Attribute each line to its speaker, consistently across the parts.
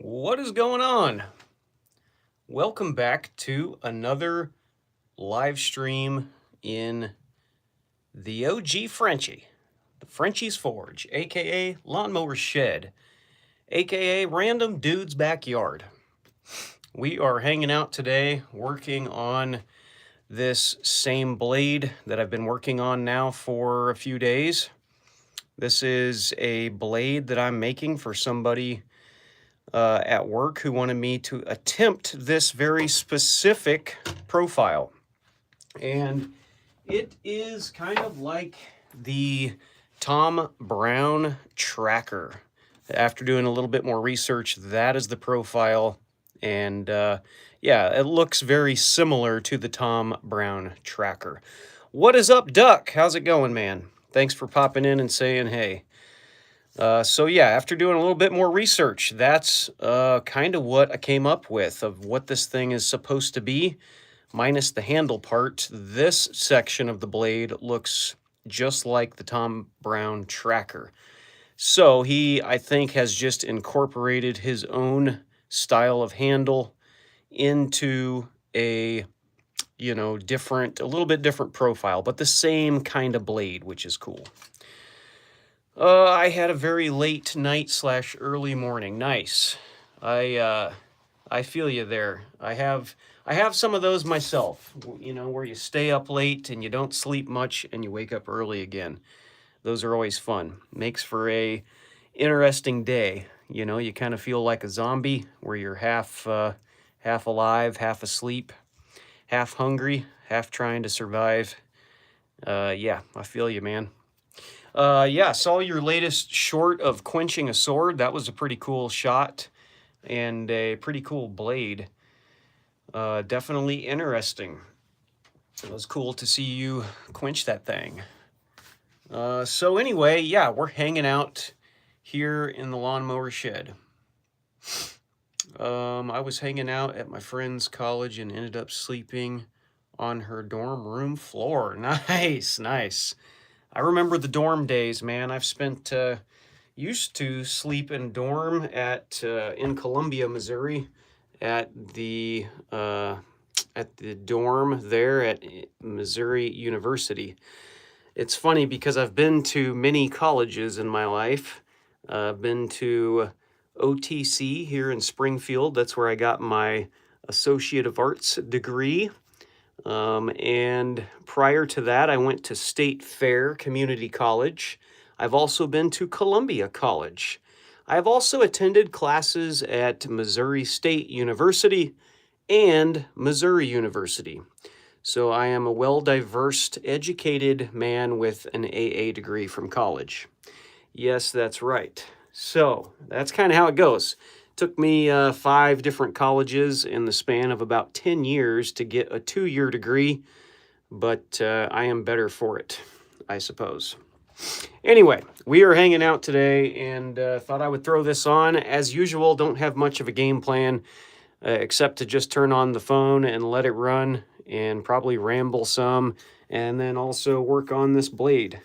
Speaker 1: What is going on? Welcome back to another live stream in the OG Frenchy, the Frenchie's Forge, aka Lawnmower Shed, aka Random Dude's Backyard. We are hanging out today working on this same blade that I've been working on now for a few days. This is a blade that I'm making for somebody at work who wanted me to attempt this very specific profile. And it is kind of like the Tom Brown tracker. After doing a little bit more research, that is the profile. And yeah, it looks very similar to the Tom Brown tracker. What is up, Duck? How's it going, man? Thanks for popping in and saying hey. So yeah, after doing a little bit more research, that's kind of what I came up with of what this thing is supposed to be, minus the handle part. This section of the blade looks just like the Tom Brown tracker. So he, I think, has just incorporated his own style of handle into a, different, a little bit different profile, but the same kind of blade, which is cool. I had a very late night / early morning. Nice. I feel you there. I have some of those myself. Where you stay up late and you don't sleep much and you wake up early again. Those are always fun. Makes for a interesting day. You kind of feel like a zombie where you're half alive, half asleep, half hungry, half trying to survive. Yeah, I feel you, man. Yeah, saw your latest short of quenching a sword. That was a pretty cool shot and a pretty cool blade. Definitely interesting. It was cool to see you quench that thing. So anyway, yeah, we're hanging out here in the lawnmower shed. I was hanging out at my friend's college and ended up sleeping on her dorm room floor. Nice, nice. I remember the dorm days, man. I've spent used to sleep in dorm at in Columbia, Missouri, at the dorm there at Missouri University. It's funny because I've been to many colleges in my life. I've been to OTC here in Springfield. That's where I got my Associate of Arts degree. And prior to that, I went to State Fair Community College. I've also been to Columbia College. I've also attended classes at Missouri State University and Missouri University. So I am a well-diversed, educated man with an AA degree from college. Yes, that's right. So that's kind of how it goes. Took me 5 different colleges in the span of about 10 years to get a 2-year degree, but I am better for it, I suppose. Anyway, we are hanging out today and thought I would throw this on. As usual, don't have much of a game plan except to just turn on the phone and let it run and probably ramble some and then also work on this blade.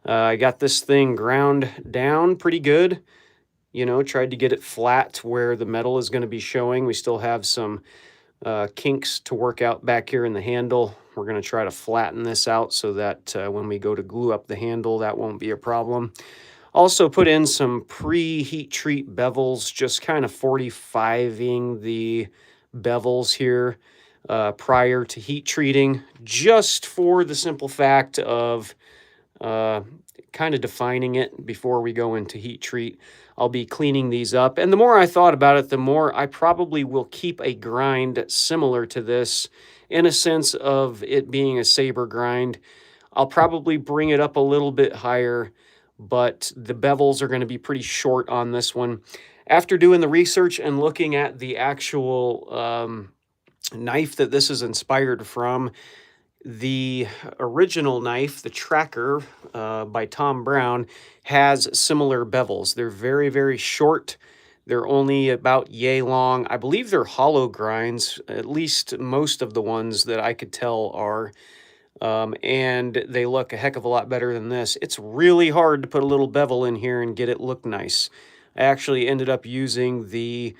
Speaker 1: I got this thing ground down pretty good. Tried to get it flat where the metal is going to be showing. We still have some kinks to work out back here in the handle. We're going to try to flatten this out so that when we go to glue up the handle, that won't be a problem. Also put in some pre-heat treat bevels, just kind of 45ing the bevels here prior to heat treating, just for the simple fact of kind of defining it before we go into heat treat. I'll be cleaning these up. And the more I thought about it, the more I probably will keep a grind similar to this in a sense of it being a saber grind. I'll probably bring it up a little bit higher, but the bevels are going to be pretty short on this one. After doing the research and looking at the actual knife that this is inspired from, the original knife, the tracker by Tom Brown, has similar bevels. They're very, very short. They're only about yay long. I believe they're hollow grinds, at least most of the ones that I could tell are. And they look a heck of a lot better than this. It's really hard to put a little bevel in here and get it look nice. I actually ended up using the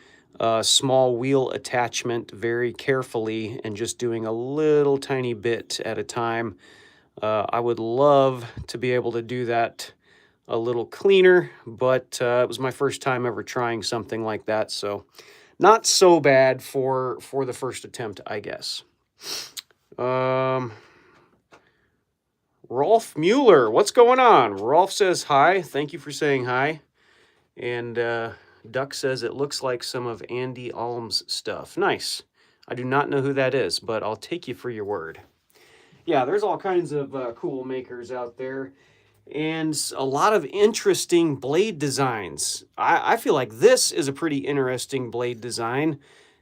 Speaker 1: small wheel attachment very carefully and just doing a little tiny bit at a time. I would love to be able to do that a little cleaner, but it was my first time ever trying something like that, so not so bad for the first attempt, I guess. Rolf Mueller, what's going on? Rolf says hi. Thank you for saying hi. And Duck says it looks like some of Andy Alm's stuff. Nice. I do not know who that is, but I'll take you for your word. Yeah, there's all kinds of cool makers out there, and a lot of interesting blade designs. I feel like this is a pretty interesting blade design.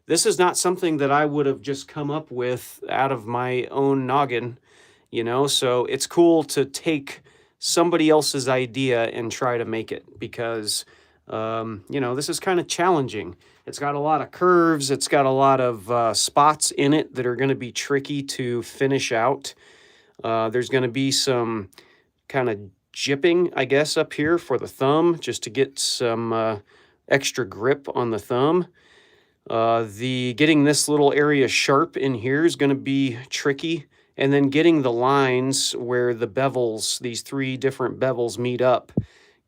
Speaker 1: This is not something that I would have just come up with out of my own noggin, you know, so it's cool to take somebody else's idea and try to make it, because you know, this is kind of challenging. It's got a lot of curves. It's got a lot of spots in it that are going to be tricky to finish out. There's going to be some kind of jipping, I guess, up here for the thumb, just to get some extra grip on the thumb. Getting this little area sharp in here is going to be tricky. And then getting the lines where the bevels, these 3 different bevels meet up,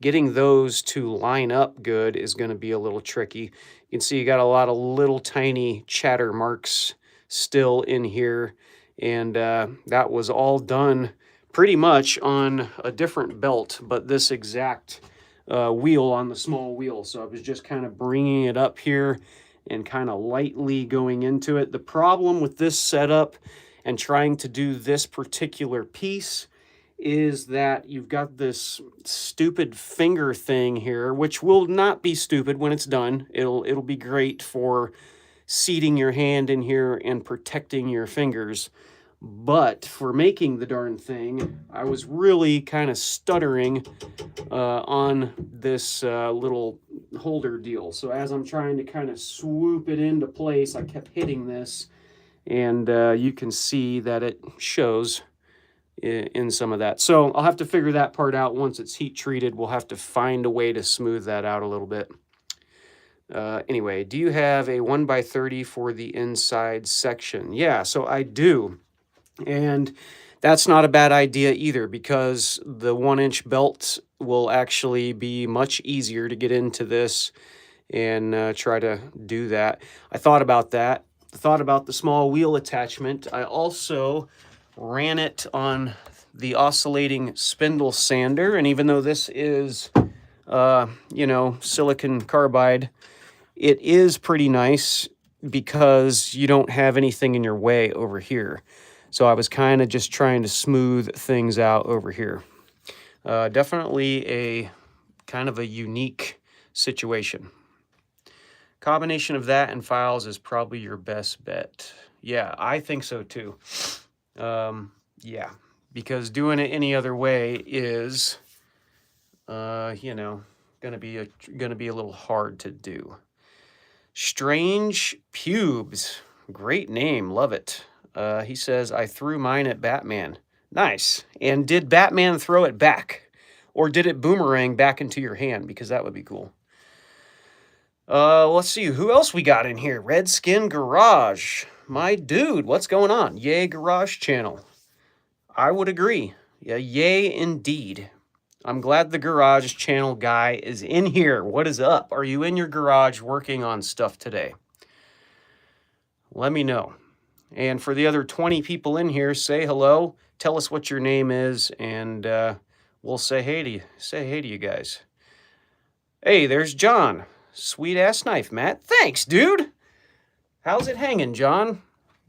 Speaker 1: getting those to line up good is going to be a little tricky. You can see you got a lot of little tiny chatter marks still in here. And that was all done pretty much on a different belt, but this exact wheel on the small wheel. So I was just kind of bringing it up here and kind of lightly going into it. The problem with this setup and trying to do this particular piece is that you've got this stupid finger thing here, which will not be stupid when it's done. It'll be great for seating your hand in here and protecting your fingers. But for making the darn thing, I was really kind of stuttering on this little holder deal. So as I'm trying to kind of swoop it into place, I kept hitting this, and you can see that it shows in some of that. So I'll have to figure that part out once it's heat treated. We'll have to find a way to smooth that out a little bit. Anyway, do you have a 1x30 for the inside section? Yeah, so I do. And that's not a bad idea either, because the 1-inch belt will actually be much easier to get into this and try to do that. I thought about that. I thought about the small wheel attachment. I also ran it on the oscillating spindle sander, and even though this is, you know, silicon carbide, it is pretty nice because you don't have anything in your way over here. So I was kind of just trying to smooth things out over here. Definitely a kind of a unique situation. Combination of that and files is probably your best bet. Yeah, I think so too. Yeah, because doing it any other way is, you know, gonna be a little hard to do. Strange Pubes, great name, love it. He says, I threw mine at Batman. Nice. And did Batman throw it back? Or did it boomerang back into your hand? Because that would be cool. Let's see, who else we got in here? Redskin Garage. My dude, what's going on? Yay, Garage Channel. I would agree. Yeah, yay indeed. I'm glad the Garage Channel guy is in here. What is up? Are you in your garage working on stuff today? Let me know. And for the other 20 people in here, say hello. Tell us what your name is, and we'll say hey to you guys. Hey, there's John. Sweet ass knife, Matt. Thanks, dude. How's it hanging, John?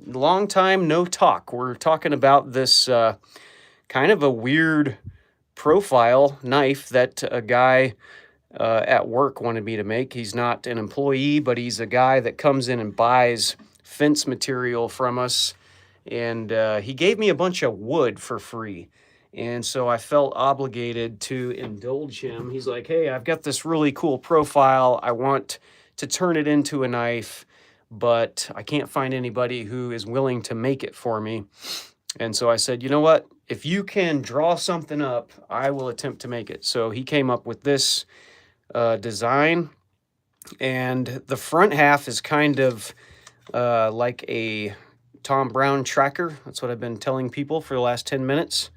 Speaker 1: Long time no talk. We're talking about this kind of a weird profile knife that a guy at work wanted me to make. He's not an employee, but he's a guy that comes in and buys fence material from us. And he gave me a bunch of wood for free. And so I felt obligated to indulge him. He's like, hey, I've got this really cool profile. I want to turn it into a knife, but I can't find anybody who is willing to make it for me. And so I said, you know what? If you can draw something up, I will attempt to make it. So he came up with this design. And the front half is kind of like a Tom Brown tracker. That's what I've been telling people for the last 10 minutes.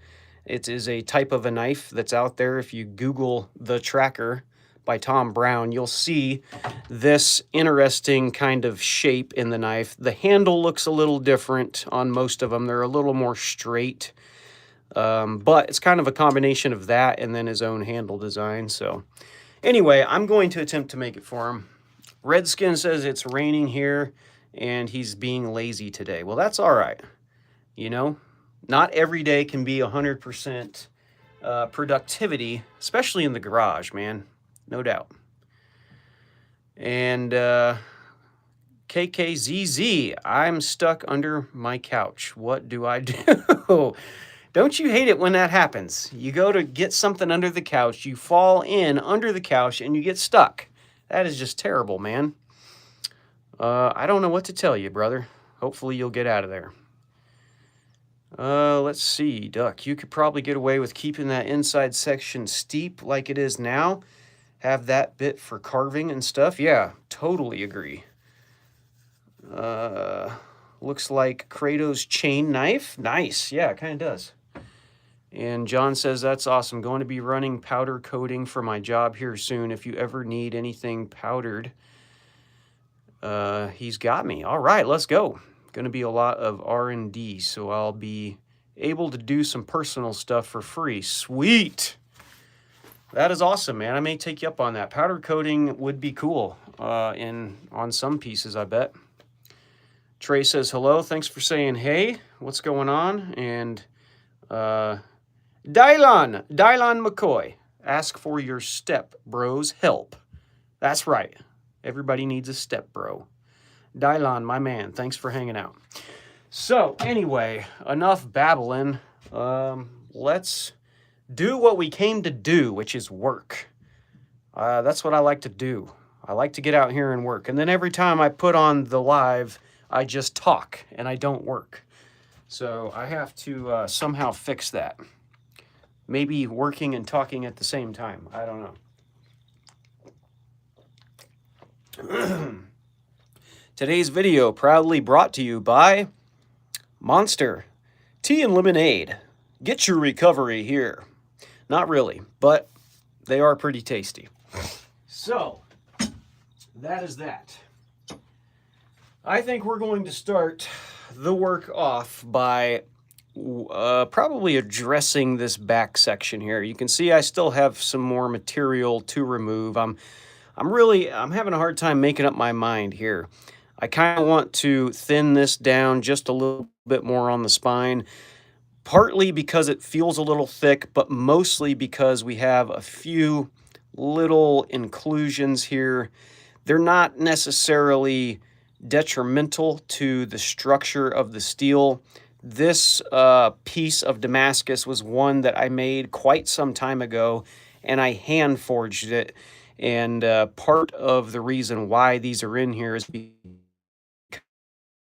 Speaker 1: It is a type of a knife that's out there. If you Google the tracker by Tom Brown, you'll see this interesting kind of shape in the knife. The handle looks a little different on most of them. They're a little more straight, but it's kind of a combination of that and then his own handle design. So anyway, I'm going to attempt to make it for him. Redskin says it's raining here and he's being lazy today. Well, that's all right. You know, not every day can be 100% productivity, especially in the garage, man. No doubt. And KKZZ, I'm stuck under my couch. What do I do? Don't you hate it when that happens? You go to get something under the couch, you fall in under the couch, and you get stuck. That is just terrible, man. I don't know what to tell you, brother. Hopefully you'll get out of there. Let's see, Duck. You could probably get away with keeping that inside section steep like it is now. Have that bit for carving and stuff. Yeah, totally agree. Looks like Kratos' chain knife. Nice. Yeah, it kind of does. And John says, that's awesome. Going to be running powder coating for my job here soon. If you ever need anything powdered, he's got me. All right, let's go. Going to be a lot of R&D, so I'll be able to do some personal stuff for free. Sweet. That is awesome, man. I may take you up on that. Powder coating would be cool on some pieces, I bet. Trey says, hello. Thanks for saying hey. What's going on? And Dylan McCoy, ask for your step bro's help. That's right. Everybody needs a step bro. Dylan, my man, thanks for hanging out. So anyway, enough babbling. Let's do what we came to do, which is work. That's what I like to do. I like to get out here and work. And then every time I put on the live, I just talk and I don't work. So I have to somehow fix that. Maybe working and talking at the same time. I don't know. Today's video proudly brought to you by Monster Tea and Lemonade. Get your recovery here. Not really, but they are pretty tasty. So, that is that. I think we're going to start the work off by probably addressing this back section here. You can see I still have some more material to remove. I'm having a hard time making up my mind here. I kind of want to thin this down just a little bit more on the spine, partly because it feels a little thick, but mostly because we have a few little inclusions here. They're not necessarily detrimental to the structure of the steel. This piece of Damascus was one that I made quite some time ago, and I hand forged it. And part of the reason why these are in here is because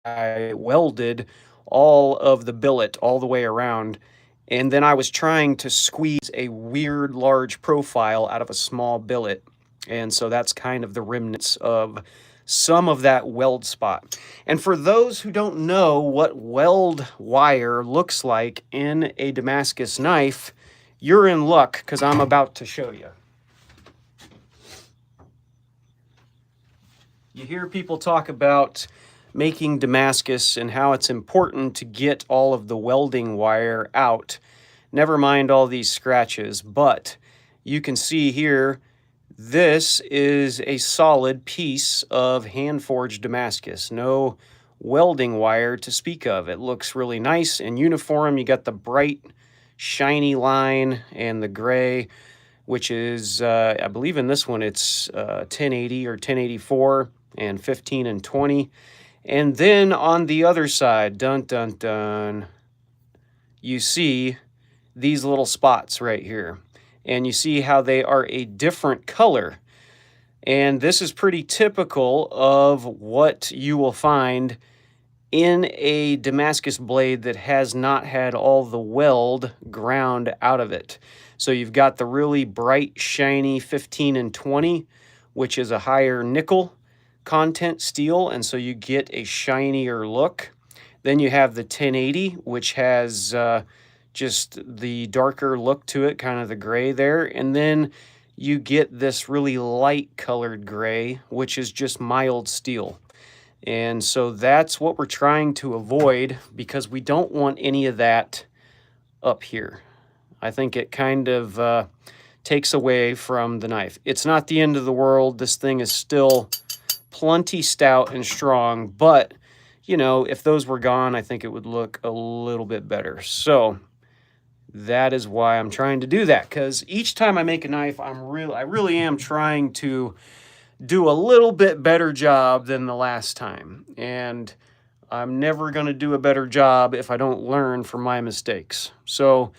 Speaker 1: I welded all of the billet all the way around, and then I was trying to squeeze a weird large profile out of a small billet, and so that's kind of the remnants of some of that weld spot. And for those who don't know what weld wire looks like in a Damascus knife, you're in luck, because I'm about to show you. You hear people talk about making Damascus and how it's important to get all of the welding wire out. Never mind all these scratches, but you can see here, this is a solid piece of hand-forged Damascus. No welding wire to speak of. It looks really nice and uniform. You got the bright, shiny line and the gray, which is, I believe in this one, it's 1080 or 1084 and 15 and 20. And then on the other side, dun, dun, dun, you see these little spots right here. And you see how they are a different color. And this is pretty typical of what you will find in a Damascus blade that has not had all the weld ground out of it. So you've got the really bright, shiny 15 and 20, which is a higher nickel content steel, and so you get a shinier look. Then you have the 1080, which has just the darker look to it, kind of the gray there. And then you get this really light colored gray, which is just mild steel. And so that's what we're trying to avoid, because we don't want any of that up here. I think it kind of takes away from the knife. It's not the end of the world. This thing is still plenty stout and strong, but you know, if those were gone, I think it would look a little bit better. So that is why I'm trying to do that, because each time I make a knife, I really am trying to do a little bit better job than the last time. And I'm never going to do a better job if I don't learn from my mistakes. So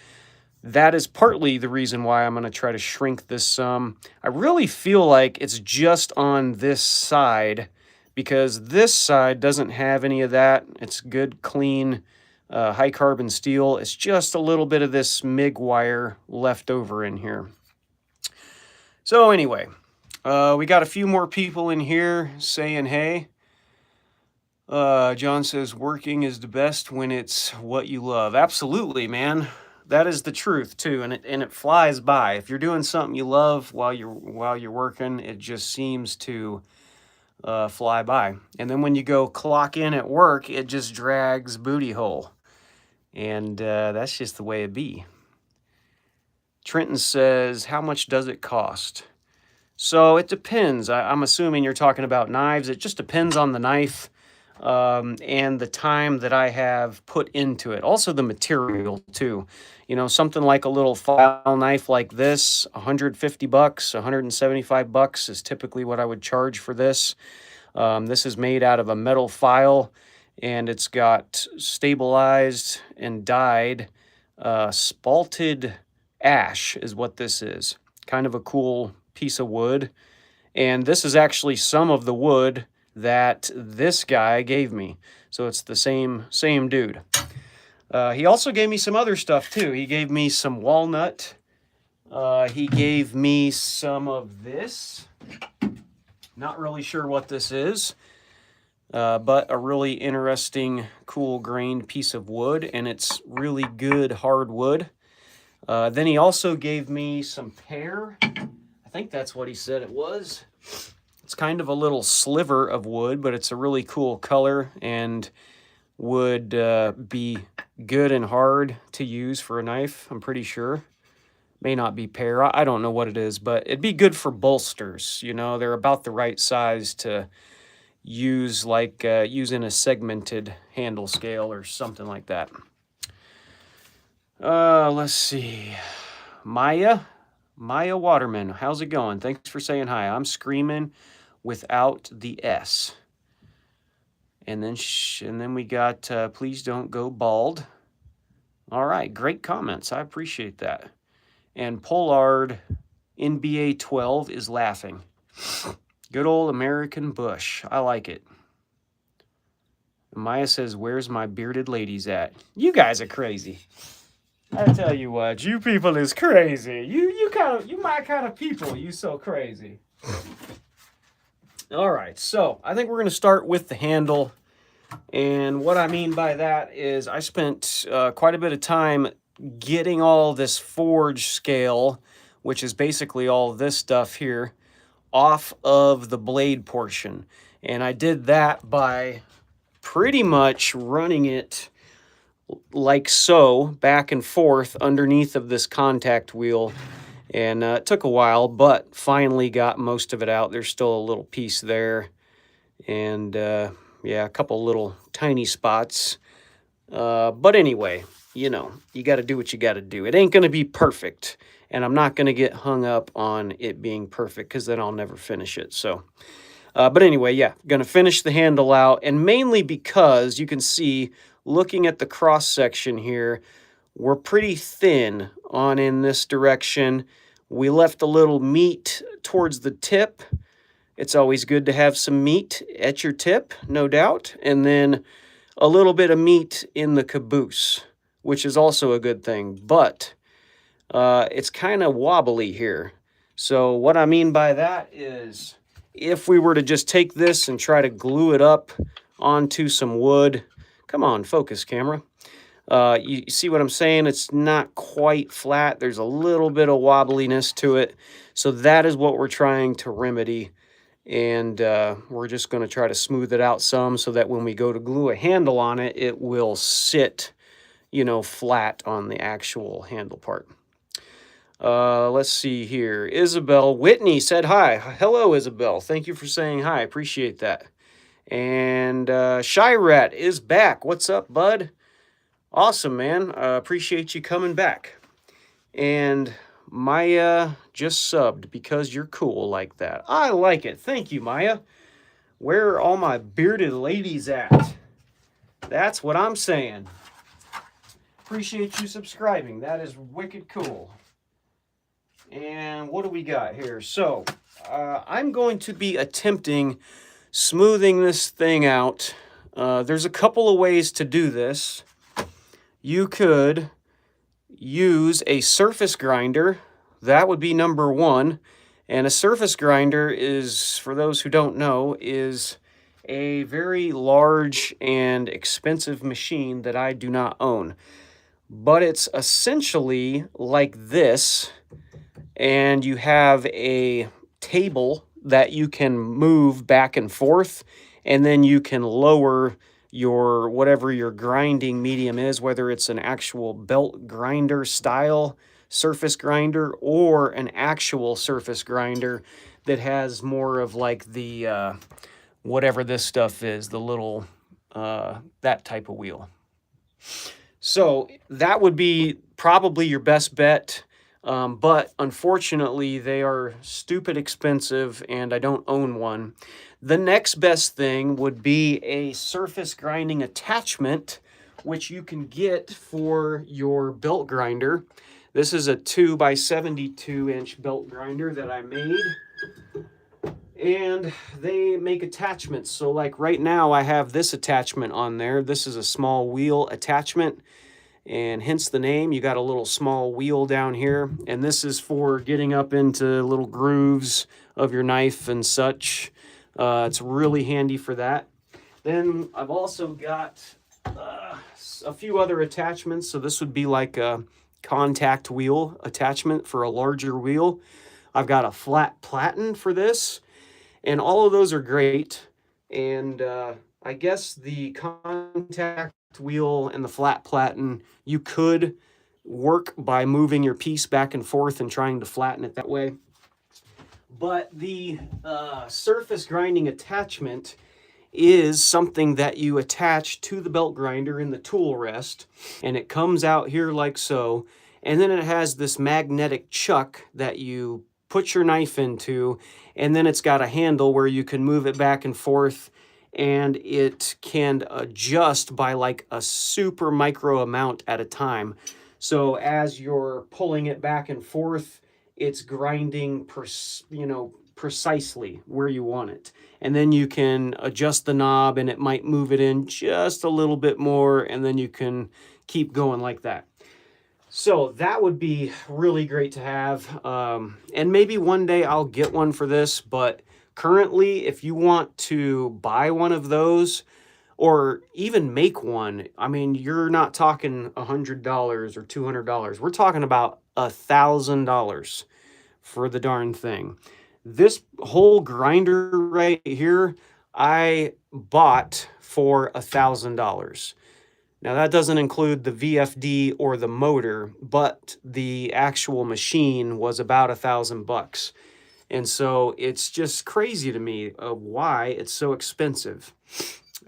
Speaker 1: that is partly the reason why I'm going to try to shrink this some. I really feel like it's just on this side, because this side doesn't have any of that. It's good, clean, high carbon steel. It's just a little bit of this MIG wire left over in here. So anyway, we got a few more people in here saying hey. John says working is the best when it's what you love. Absolutely, man. That is the truth too, and it flies by. If you're doing something you love while you're working, it just seems to fly by. And then when you go clock in at work, it just drags booty hole, and that's just the way it be. Trenton says, how much does it cost? So it depends. I'm assuming you're talking about knives. It just depends on the knife. And the time that I have put into it. Also the material too. You know, something like a little file knife like this, 150 bucks, 175 bucks is typically what I would charge for this. This is made out of a metal file, and it's got stabilized and dyed spalted ash is what this is. Kind of a cool piece of wood. And this is actually some of the wood that this guy gave me. So it's the same dude. He also gave me some other stuff too. He gave me some walnut. He gave me some of this. Not really sure what this is, but a really interesting, cool grained piece of wood, and it's really good hardwood. Then he also gave me some pear. I think that's what he said it was. It's kind of a little sliver of wood, but it's a really cool color and would be good and hard to use for a knife, I'm pretty sure. May not be pear. I don't know what it is, but it'd be good for bolsters. You know, they're about the right size to use, like using a segmented handle scale or something like that. Let's see. Maya Waterman, how's it going? Thanks for saying hi. I'm screaming without the S. And then we got please don't go bald. All right, great comments. I appreciate that. And Pollard NBA 12 is laughing. Good old American Bush. I like it. Maya says, where's my bearded ladies at? You guys are crazy. I tell you what, you people is crazy. You my kind of people. You so crazy. All right, so I think we're going to start with the handle. And what I mean by that is I spent quite a bit of time getting all this forge scale, which is basically all this stuff here, off of the blade portion. And I did that by pretty much running it like so, back and forth underneath of this contact wheel. And it took a while, but finally got most of it out. There's still a little piece there. And yeah, a couple little tiny spots. But anyway, you know, you got to do what you got to do. It ain't going to be perfect. And I'm not going to get hung up on it being perfect, because then I'll never finish it. So, but anyway, yeah, going to finish the handle out. And mainly because you can see, looking at the cross section here, we're pretty thin on in this direction. We left a little meat towards the tip. It's always good to have some meat at your tip, no doubt. And then a little bit of meat in the caboose, which is also a good thing. But it's kind of wobbly here. So what I mean by that is if we were to just take this and try to glue it up onto some wood, come on, focus camera. You see what I'm saying? It's not quite flat. There's a little bit of wobbliness to it. So that is what we're trying to remedy. And we're just going to try to smooth it out some so that when we go to glue a handle on it, it will sit, you know, flat on the actual handle part. Let's see here. Isabel Whitney said hi. Hello, Isabel. Thank you for saying hi. Appreciate that. And Shyrat is back. What's up, bud? Awesome, man. Appreciate you coming back. And Maya just subbed because you're cool like that. I like it. Thank you, Maya. Where are all my bearded ladies at? That's what I'm saying. Appreciate you subscribing. That is wicked cool. And what do we got here? So, I'm going to be attempting smoothing this thing out. There's a couple of ways to do this. You could use a surface grinder. That would be number one. And a surface grinder is, for those who don't know, is a very large and expensive machine that I do not own. But it's essentially like this, and you have a table that you can move back and forth, and then you can lower your whatever your grinding medium is, whether it's an actual belt grinder style surface grinder or an actual surface grinder that has more of like the whatever this stuff is, the little that type of wheel. So that would be probably your best bet, but unfortunately they are stupid expensive and I don't own one. The next best thing would be a surface grinding attachment, which you can get for your belt grinder. This is a 2x72-inch belt grinder that I made. And they make attachments. So like right now I have this attachment on there. This is a small wheel attachment, and hence the name. You got a little small wheel down here. And this is for getting up into little grooves of your knife and such. It's really handy for that. Then I've also got a few other attachments. So this would be like a contact wheel attachment for a larger wheel. I've got a flat platen for this, and all of those are great. And I guess the contact wheel and the flat platen, you could work by moving your piece back and forth and trying to flatten it that way. But the surface grinding attachment is something that you attach to the belt grinder in the tool rest, and it comes out here like so, and then it has this magnetic chuck that you put your knife into, and then it's got a handle where you can move it back and forth, and it can adjust by like a super micro amount at a time. So as you're pulling it back and forth, it's grinding precisely where you want it. And then you can adjust the knob and it might move it in just a little bit more, and then you can keep going like that. So that would be really great to have. And maybe one day I'll get one for this, but currently if you want to buy one of those or even make one, I mean, you're not talking $100 or $200. We're talking about $1,000 for the darn thing. This whole grinder right here, I bought for $1,000. Now that doesn't include the VFD or the motor, but the actual machine was about $1,000. And so it's just crazy to me of why it's so expensive.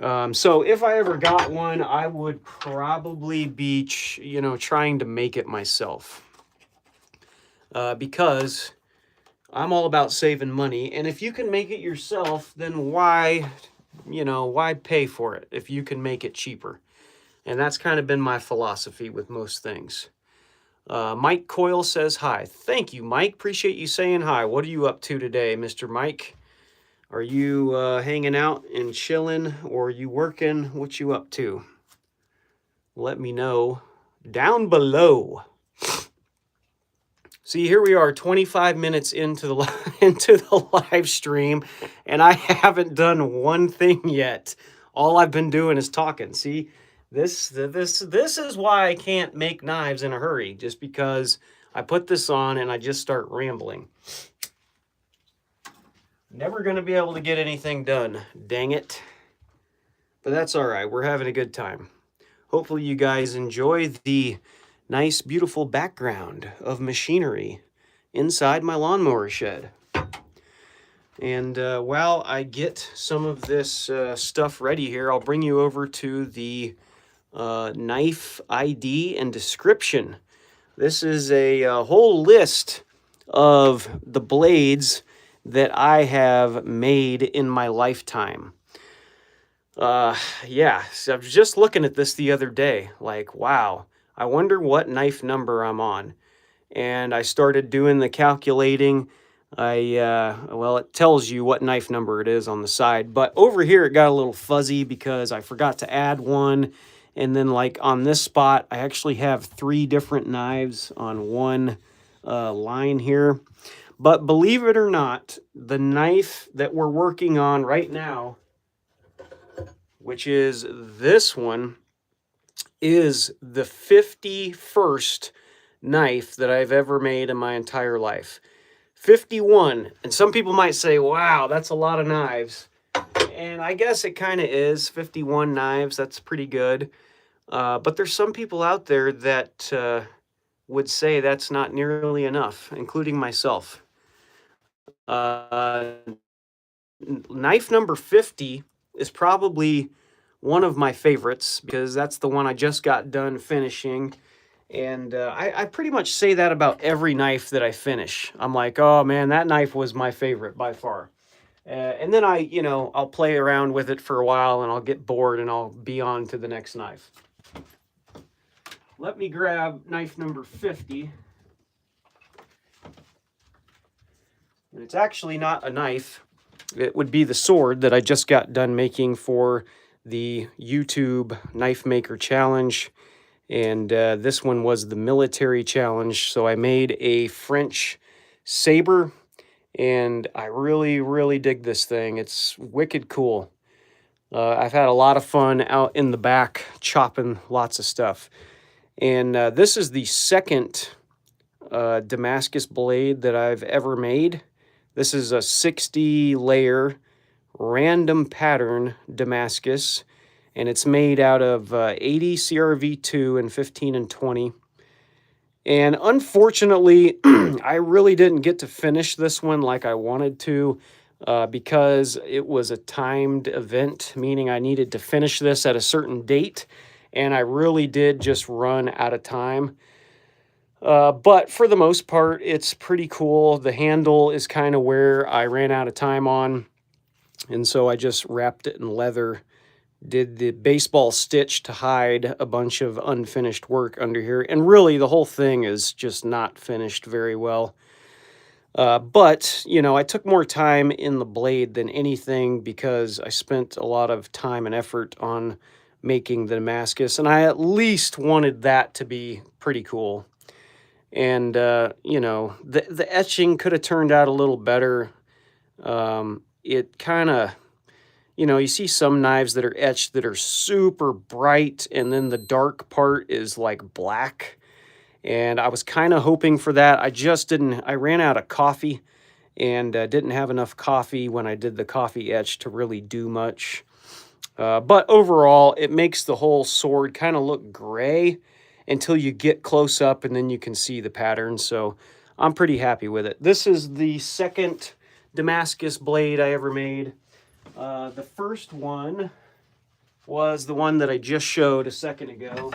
Speaker 1: So if I ever got one, I would probably be, trying to make it myself. Because I'm all about saving money. And if you can make it yourself, then why pay for it if you can make it cheaper? And that's kind of been my philosophy with most things. Mike Coyle says hi. Thank you, Mike. Appreciate you saying hi. What are you up to today, Mr. Mike? Are you hanging out and chilling, or are you working? What you up to? Let me know down below. See, here we are 25 minutes into the into the live stream, and I haven't done one thing yet. All I've been doing is talking. See, this is why I can't make knives in a hurry, just because I put this on and I just start rambling. Never going to be able to get anything done. Dang it. But that's all right. We're having a good time. Hopefully you guys enjoy the nice, beautiful background of machinery inside my lawnmower shed. And while I get some of this stuff ready here, I'll bring you over to the knife ID and description. This is a whole list of the blades that I have made in my lifetime. Yeah, so I was just looking at this the other day, like, wow, I wonder what knife number I'm on. And I started doing the calculating. Well, it tells you what knife number it is on the side, but over here it got a little fuzzy because I forgot to add one. And then like on this spot, I actually have 3 different knives on one line here. But believe it or not, the knife that we're working on right now, which is this one, is the 51st knife that I've ever made in my entire life. 51. And some people might say, wow, that's a lot of knives. And I guess it kind of is. 51 knives, that's pretty good. But there's some people out there that would say that's not nearly enough, including myself. Knife number 50 is probably one of my favorites because that's the one I just got done finishing. And I pretty much say that about every knife that I finish. I'm like, oh man, that knife was my favorite by far. And then I'll play around with it for a while and I'll get bored and I'll be on to the next knife. Let me grab knife number 50. And it's actually not a knife. It would be the sword that I just got done making for the YouTube Knife Maker Challenge. And this one was the military challenge. So I made a French saber. And I really, really dig this thing. It's wicked cool. I've had a lot of fun out in the back chopping lots of stuff. And this is the second Damascus blade that I've ever made. This is a 60-layer random pattern Damascus, and it's made out of 80 CRV2 and 15 and 20. And unfortunately, I really didn't get to finish this one like I wanted to because it was a timed event, meaning I needed to finish this at a certain date, and I really did just run out of time. But for the most part, it's pretty cool. The handle is kind of where I ran out of time on. And so I just wrapped it in leather, did the baseball stitch to hide a bunch of unfinished work under here. And really, the whole thing is just not finished very well. But, I took more time in the blade than anything because I spent a lot of time and effort on making the Damascus. And I at least wanted that to be pretty cool. And, the etching could have turned out a little better. It kind of, you see some knives that are etched that are super bright, and then the dark part is like black. And I was kind of hoping for that. I ran out of coffee and didn't have enough coffee when I did the coffee etch to really do much. But overall, it makes the whole sword kind of look gray until you get close up and then you can see the pattern. So I'm pretty happy with it. This is the second Damascus blade I ever made. The first one was the one that I just showed a second ago,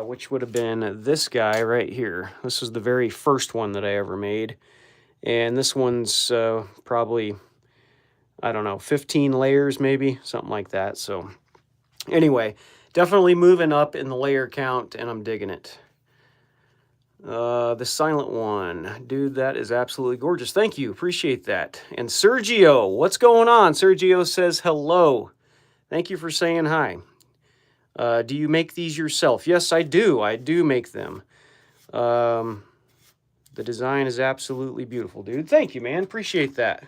Speaker 1: which would have been this guy right here. This was the very first one that I ever made. And this one's probably, I don't know, 15 layers maybe, something like that. So anyway, definitely moving up in the layer count, and I'm digging it. The silent one. Dude, that is absolutely gorgeous. Thank you. Appreciate that. And Sergio, what's going on? Sergio says hello. Thank you for saying hi. Do you make these yourself? Yes, I do. I do make them. The design is absolutely beautiful, dude. Thank you, man. Appreciate that.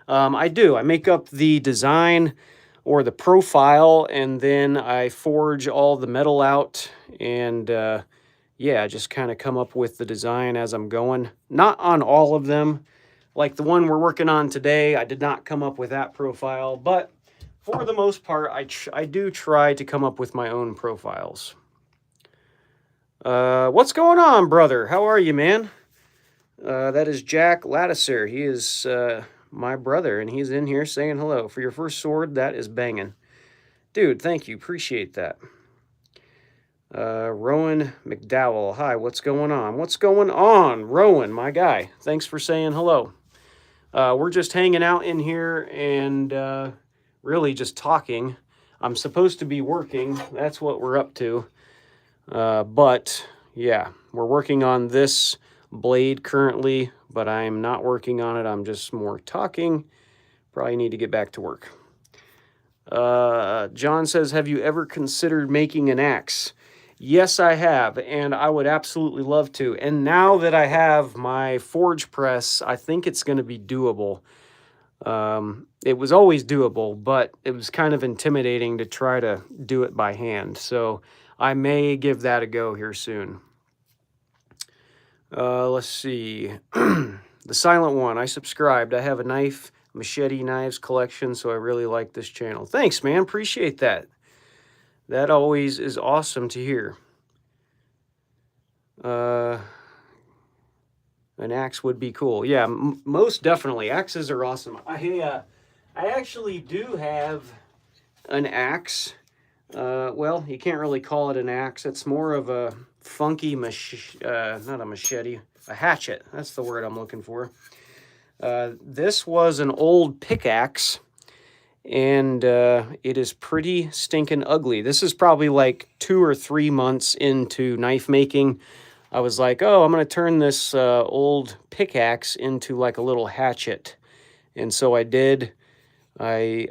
Speaker 1: I do. I make up the design or the profile, and then I forge all the metal out, and yeah, just kind of come up with the design as I'm going. Not on all of them. Like the one we're working on today, I did not come up with that profile, but for the most part, I do try to come up with my own profiles. What's going on, brother? How are you, man? That is Jack Lattiser. He is my brother, and he's in here saying hello. For your first sword, that is banging. Dude, thank you. Appreciate that. Rowan McDowell. Hi, what's going on? What's going on, Rowan, my guy? Thanks for saying hello. We're just hanging out in here and really just talking. I'm supposed to be working. That's what we're up to. But yeah, we're working on this blade currently, but I'm not working on it. I'm just more talking. Probably need to get back to work. John says, have you ever considered making an axe? Yes, I have, and I would absolutely love to. And now that I have my forge press, I think it's going to be doable. It was always doable, but it was kind of intimidating to try to do it by hand. So I may give that a go here soon. Let's see. The Silent One, I subscribed. I have a machete knives collection, so I really like this channel. Thanks, man. Appreciate that. That always is awesome to hear. An axe would be cool. Yeah, most definitely. Axes are awesome. I actually do have an axe. Well, you can't really call it an axe. It's more of a funky not a machete, a hatchet. That's the word I'm looking for. This was an old pickaxe, and it is pretty stinking ugly. This is probably like 2 or 3 months into knife making. I was like, oh, I'm going to turn this old pickaxe into like a little hatchet. And so I did. I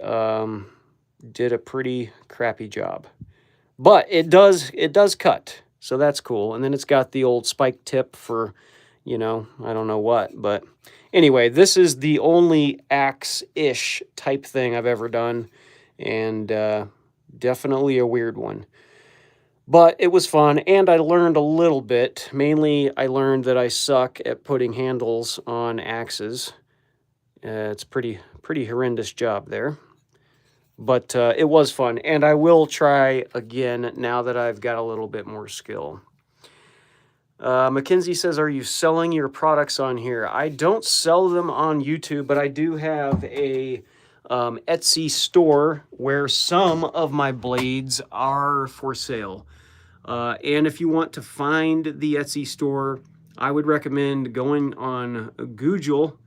Speaker 1: did a pretty crappy job. But it does cut. So that's cool. And then it's got the old spike tip for, you know, I don't know what. But anyway, this is the only axe-ish type thing I've ever done. And definitely a weird one. But it was fun, and I learned a little bit. Mainly, I learned that I suck at putting handles on axes. It's pretty horrendous job there. But it was fun, and I will try again now that I've got a little bit more skill. Mackenzie says, are you selling your products on here? I don't sell them on YouTube, but I do have a Etsy store where some of my blades are for sale. And if you want to find the Etsy store, I would recommend going on Google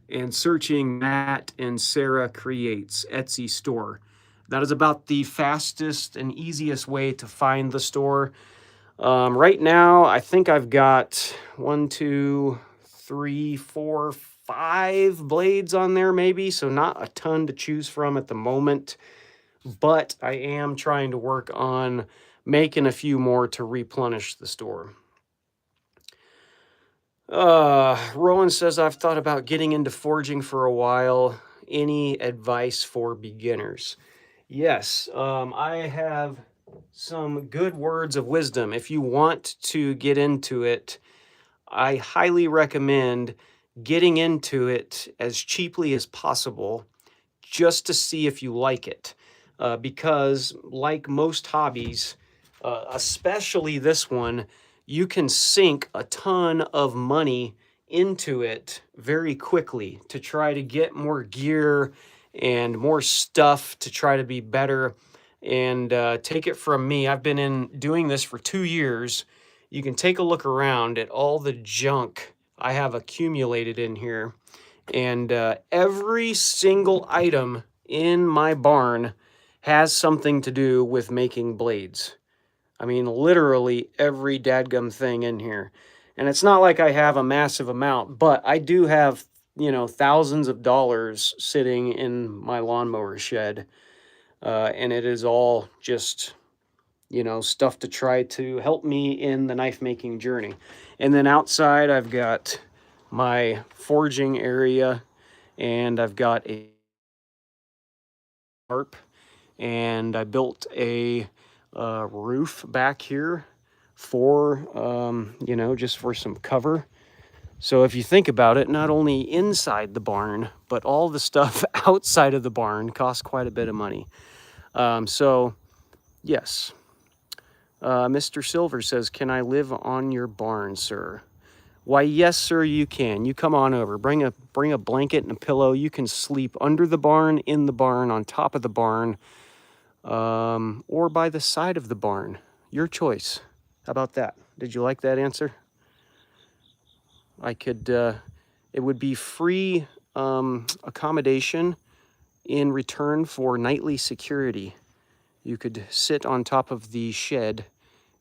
Speaker 1: and searching Matt and Sarah Creates Etsy store. That is about the fastest and easiest way to find the store. Right now, I think I've got 1, 2, 3, 4, 5 blades on there maybe, so not a ton to choose from at the moment. But I am trying to work on making a few more to replenish the store. Rowan says, I've thought about getting into forging for a while. Any advice for beginners? Yes, I have some good words of wisdom. If you want to get into it, I highly recommend getting into it as cheaply as possible just to see if you like it. Because like most hobbies, especially this one, you can sink a ton of money into it very quickly to try to get more gear and more stuff to try to be better. And take it from me, I've been doing this for 2 years. You can take a look around at all the junk I have accumulated in here. And every single item in my barn has something to do with making blades. I mean, literally every dadgum thing in here. And it's not like I have a massive amount, but I do have, you know, thousands of dollars sitting in my lawnmower shed. And it is all just, you know, stuff to try to help me in the knife making journey. And then outside, I've got my forging area, and I've got a tarp, and I built a roof back here for, you know, just for some cover. So if you think about it, not only inside the barn, but all the stuff outside of the barn costs quite a bit of money. So yes, Mr. Silver says, can I live on your barn, sir? Why, yes, sir, you can. You come on over. Bring a blanket and a pillow. You can sleep under the barn, in the barn, on top of the barn, or by the side of the barn. Your choice. How about that? Did you like that answer? I could, it would be free accommodation in return for nightly security. You could sit on top of the shed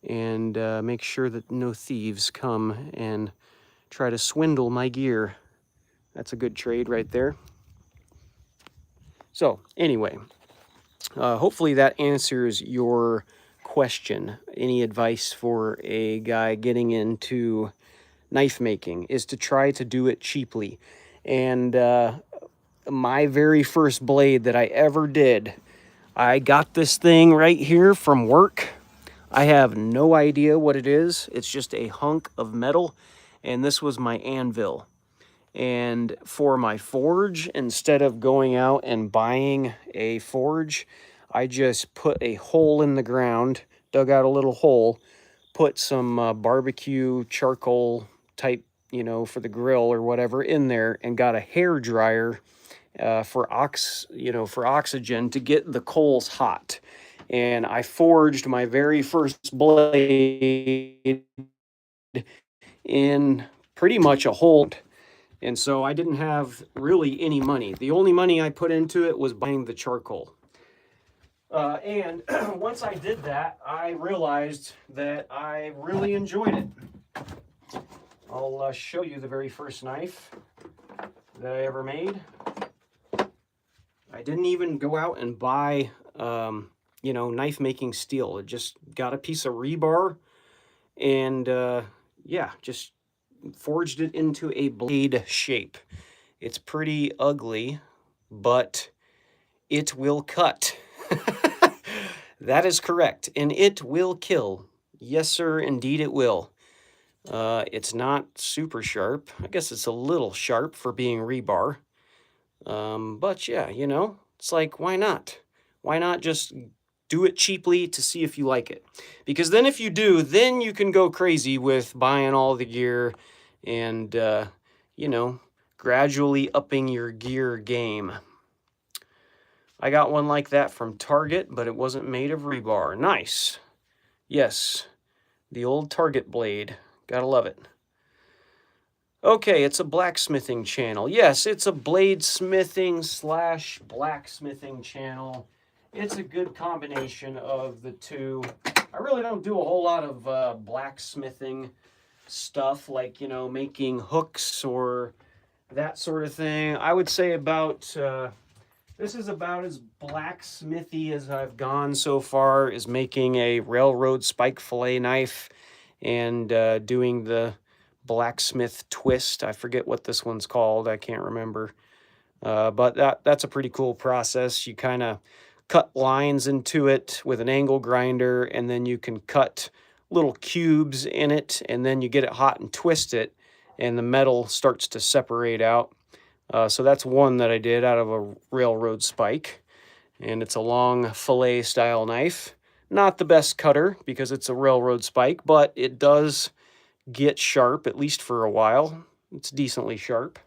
Speaker 1: and make sure that no thieves come and try to swindle my gear. That's a good trade right there. So anyway, hopefully that answers your question. Any advice for a guy getting into knife making is to try to do it cheaply. And my very first blade that I ever did, I got this thing right here from work. I have no idea what it is. It's just a hunk of metal, and this was my anvil. And for my forge, instead of going out and buying a forge, I just put a hole in the ground, dug out a little hole, put some barbecue charcoal type, you know, for the grill or whatever in there, and got a hair dryer for oxygen to get the coals hot. And I forged my very first blade in pretty much a hole. And so I didn't have really any money. The only money I put into it was buying the charcoal. And once I did that, I realized that I really enjoyed it. I'll show you the very first knife that I ever made. I didn't even go out and buy, you know, knife making steel. It just got a piece of rebar and, yeah, just forged it into a blade shape. It's pretty ugly, but it will cut. That is correct, and it will kill. Yes, sir, indeed it will. It's not super sharp. I guess it's a little sharp for being rebar. But yeah, you know, it's like, why not? Why not just do it cheaply to see if you like it? Because then if you do, then you can go crazy with buying all the gear and, you know, gradually upping your gear game. I got one like that from Target, but it wasn't made of rebar. Nice. Yes, the old Target blade. Gotta love it. Okay, it's a blacksmithing channel. Yes, it's a bladesmithing / blacksmithing channel. It's a good combination of the two. I really don't do a whole lot of blacksmithing stuff, like, you know, making hooks or that sort of thing. I would say about, this is about as blacksmithy as I've gone so far, is making a railroad spike fillet knife and doing the blacksmith twist. I forget what this one's called. I can't remember. But that's a pretty cool process. You kind of cut lines into it with an angle grinder, and then you can cut little cubes in it, and then you get it hot and twist it, and the metal starts to separate out. So that's one that I did out of a railroad spike, and it's a long fillet style knife. Not the best cutter because it's a railroad spike, but it does get sharp, at least for a while. It's decently sharp.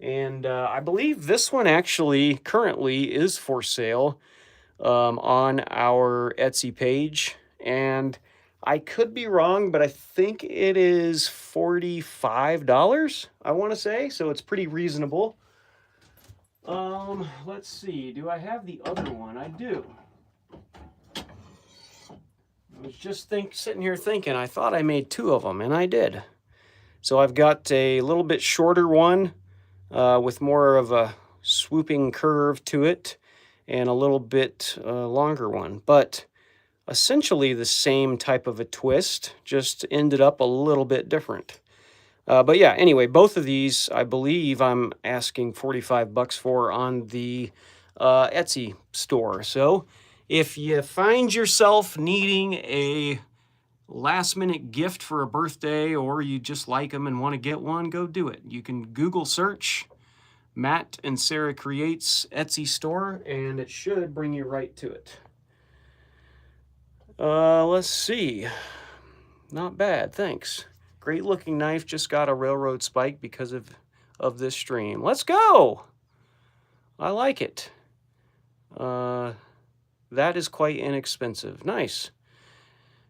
Speaker 1: And I believe this one actually currently is for sale on our Etsy page. And I could be wrong, but I think it is $45, I want to say. So it's pretty reasonable. Let's see. Do I have the other one? I do. I was just sitting here thinking, I thought I made two of them, and I did. So I've got a little bit shorter one with more of a swooping curve to it, and a little bit longer one. But essentially the same type of a twist, just ended up a little bit different. But yeah, anyway, both of these, I believe I'm asking 45 bucks for on the Etsy store. So if you find yourself needing a last minute gift for a birthday, or you just like them and want to get one, go do it. You can Google search Matt and Sarah Creates Etsy store, and it should bring you right to it. Let's see. Not bad, thanks. Great looking knife, just got a railroad spike because of this stream. Let's go! I like it. That is quite inexpensive. Nice.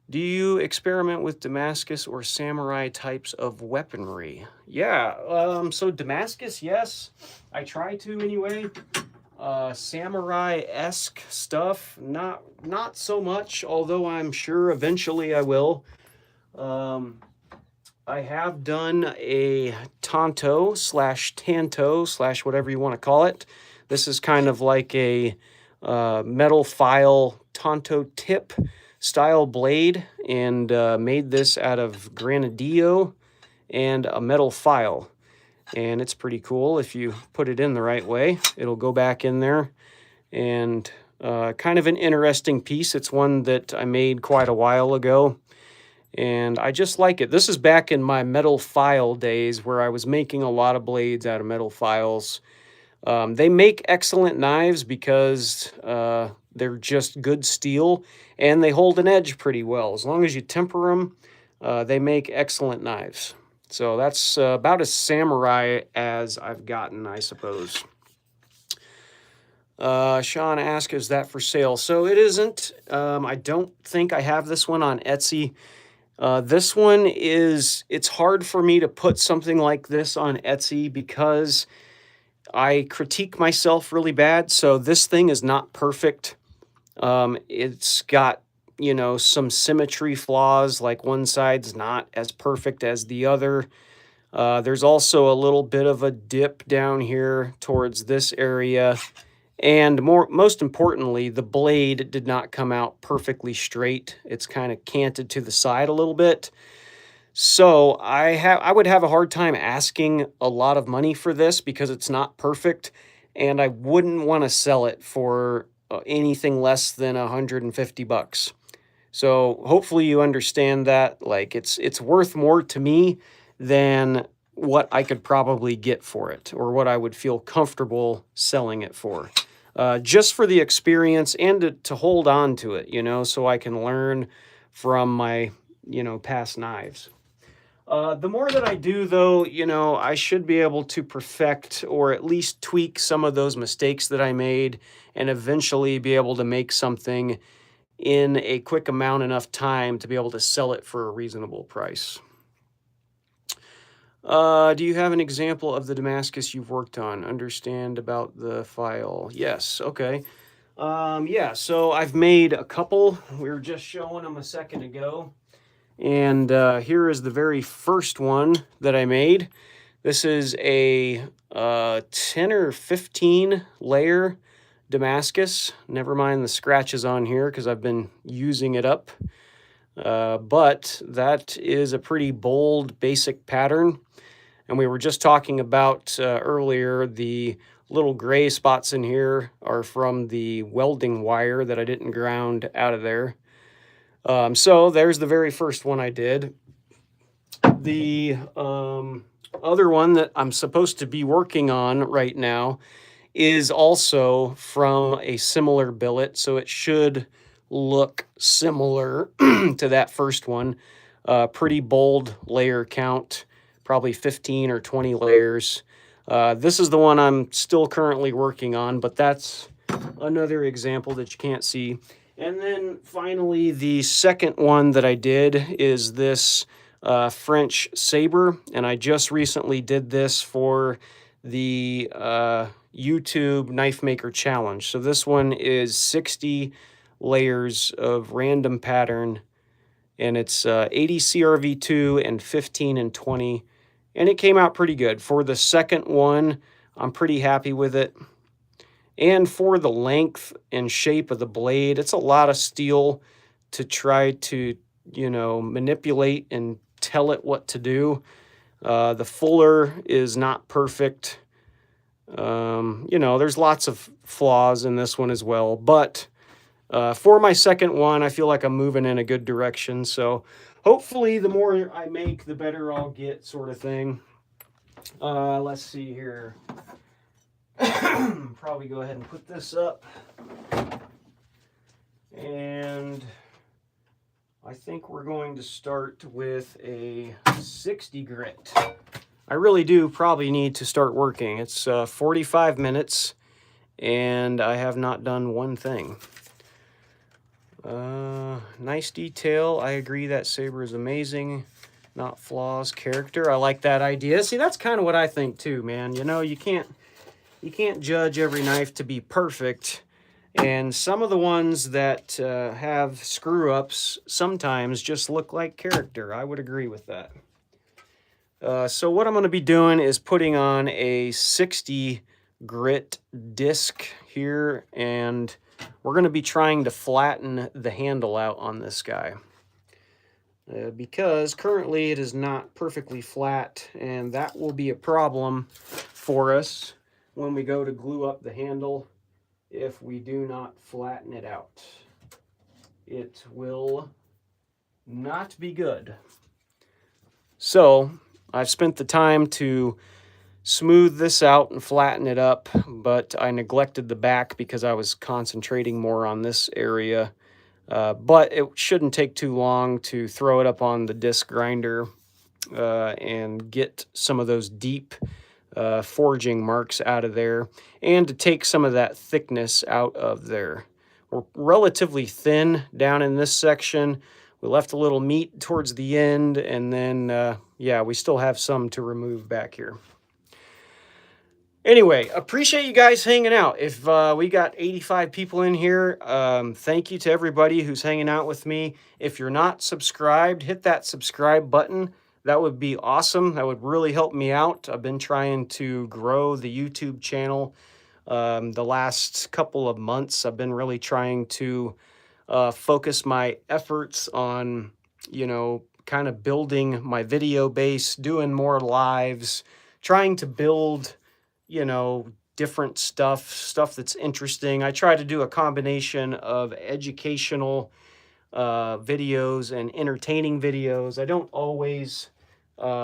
Speaker 1: Do you experiment with Damascus or samurai types of weaponry? Yeah, so Damascus, yes. I try to anyway. Samurai-esque stuff, not so much, although I'm sure eventually I will. I have done a Tanto / Tanto / whatever you want to call it. This is kind of like a metal file Tanto tip style blade, and made this out of granadillo and a metal file. And it's pretty cool. If you put it in the right way, it'll go back in there. And kind of an interesting piece. It's one that I made quite a while ago, and I just like it. This is back in my metal file days where I was making a lot of blades out of metal files. They make excellent knives because they're just good steel, and they hold an edge pretty well. As long as you temper them, they make excellent knives. So that's about as samurai as I've gotten, I suppose. Sean asked, is that for sale? So it isn't. I don't think I have this one on Etsy. This one it's hard for me to put something like this on Etsy because I critique myself really bad. So this thing is not perfect. It's got, some symmetry flaws, like one side's not as perfect as the other. There's also a little bit of a dip down here towards this area. And most importantly, the blade did not come out perfectly straight. It's kind of canted to the side a little bit. So I would have a hard time asking a lot of money for this because it's not perfect, and I wouldn't want to sell it for anything less than 150 bucks. So hopefully you understand that. Like it's worth more to me than what I could probably get for it, or what I would feel comfortable selling it for. Just for the experience and to hold on to it, so I can learn from my, past knives. The more that I do, though, I should be able to perfect or at least tweak some of those mistakes that I made, and eventually be able to make something in a quick amount enough time to be able to sell it for a reasonable price. Do you have an example of the Damascus you've worked on? Understand about the file? Yes, okay. Yeah, so I've made a couple. We were just showing them a second ago. And here is the very first one that I made. This is a 10 or 15 layer Damascus. Never mind the scratches on here because I've been using it up. But that is a pretty bold, basic pattern. And we were just talking about earlier, the little gray spots in here are from the welding wire that I didn't ground out of there. So there's the very first one I did. The other one that I'm supposed to be working on right now is also from a similar billet, so it should look similar to that first one. Pretty bold layer count, probably 15 or 20 layers. This is the one I'm still currently working on, but that's another example that you can't see. And then finally, the second one that I did is this French saber, and I just recently did this for the YouTube Knife Maker Challenge. So this one is 60 layers of random pattern, and it's 80 CRV2 and 15 and 20, and it came out pretty good. For the second one, I'm pretty happy with it. And for the length and shape of the blade, it's a lot of steel to try to, manipulate and tell it what to do. The fuller is not perfect. You know, there's lots of flaws in this one as well, but for my second one, I feel like I'm moving in a good direction. So hopefully the more I make, the better I'll get, sort of thing. Let's see here. Probably go ahead and put this up. And I think we're going to start with a 60 grit. I really do probably need to start working. It's 45 minutes and I have not done one thing. Nice detail. I agree that saber is amazing. Not flaws, character. I like that idea. See, that's kind of what I think too, man. You know, you can't judge every knife to be perfect. And some of the ones that have screw-ups sometimes just look like character. I would agree with that. So what I'm going to be doing is putting on a 60 grit disc here, and we're going to be trying to flatten the handle out on this guy. Because currently it is not perfectly flat, and that will be a problem for us when we go to glue up the handle if we do not flatten it out. It will not be good. So I've spent the time to smooth this out and flatten it up, but I neglected the back because I was concentrating more on this area. But it shouldn't take too long to throw it up on the disc grinder and get some of those deep forging marks out of there, and to take some of that thickness out of there. We're relatively thin down in this section. We left a little meat towards the end, and then, yeah, we still have some to remove back here. Anyway, appreciate you guys hanging out. If we got 85 people in here, thank you to everybody who's hanging out with me. If you're not subscribed, hit that subscribe button. That would be awesome. That would really help me out. I've been trying to grow the YouTube channel the last couple of months. I've been really trying to focus my efforts on, you know, kind of building my video base, doing more lives, trying to build, you know, different stuff that's interesting. I try to do a combination of educational videos and entertaining videos. I don't always